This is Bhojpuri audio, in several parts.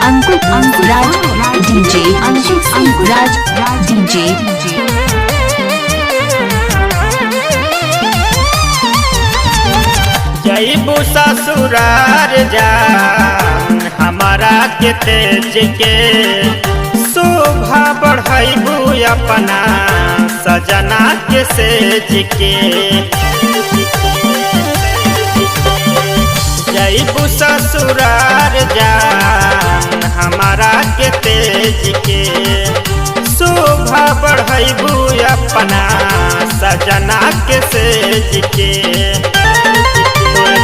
अंकुराज डीजे अंकुराज डीजे जईबू ससुरार जान हमारा के तेज के शोभा बढ़ाइबू अपना सजना के सेज के। जईबू ससुरार जान हमारा के तेज के शोभा बढ़ाइबू अपना सजना के सेज के।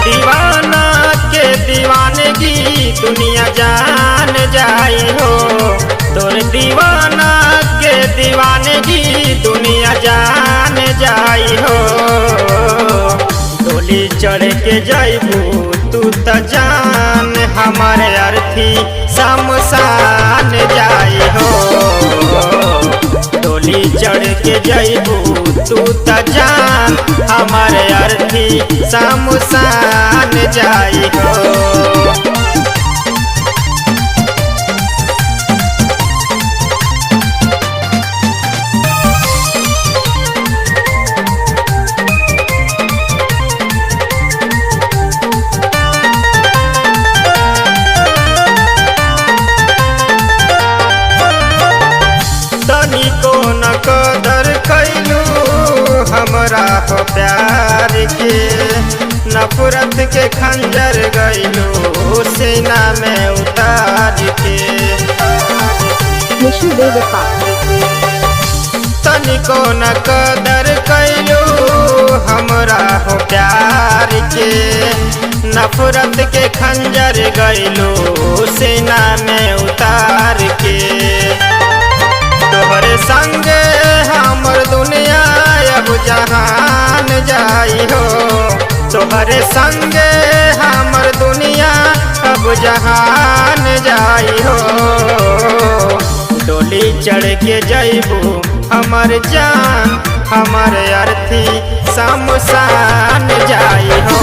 दीवाना के दीवानगी दुनिया जान जाई हो, तोर दीवाना के दीवानगी दुनिया जान जाई हो। डोली चढ़ के जाइबू तू त जान हमारे अर्थी शमशान जाई हो। डोली चढ़ के जाइबू तू त जान हमारे अर्थी शमशान जाई हो। तनिको न कदर कैलू हमरा हो प्यार के, नफरत के खंजर गैलू सीना में उतार के। तनिको न कदर कैलू हमरा हो प्यार के, नफरत के खंजर गैलू सीना में उतार के। तोहरे संगे हमर दुनिया अब जहान जाई हो, तोहरे संगे हमर दुनिया अब जहान जाई हो। डोली चढ़ के जाइबू हमर जान हमर अर्थी शमशान जाई हो।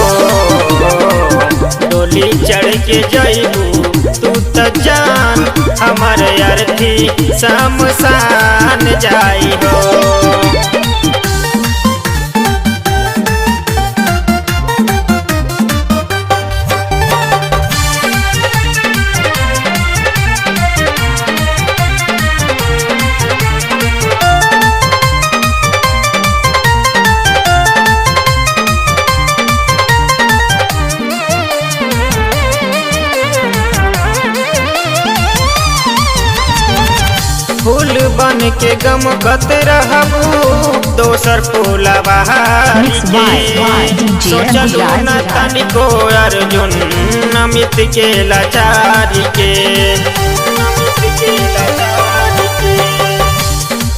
डोली चढ़ के जाइबू तू त जान हमारे अर्थी शमशान जाई हो। फूल बन के गमकत रहबू दोसर फूला बहारी के। सोचलू न तनिको अर्जुन अमित के लाचारी के।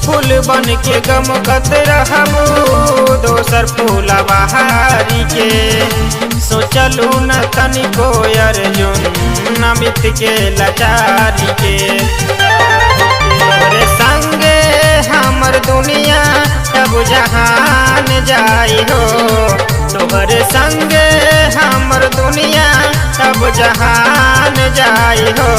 फूल बन के गमकत रहबू दोसर फूला बहारी के। सोचलू न तनिको अर्जुन अमित के लाचारी के। तोरे संगे हमर दुनिया अब जहान जाई हो, तोहरे संगे हमर दुनिया अब जहान जाई हो।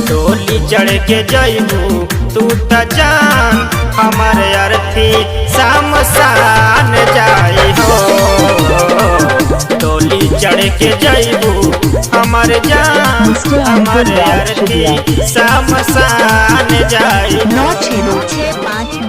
डोली चढ़ के जाइबू तू त जान हमर अर्थी शमशान जाई हो। डोली चढ़ के जाइबू हमर जान हमर अर्थी शमशान जाई हो।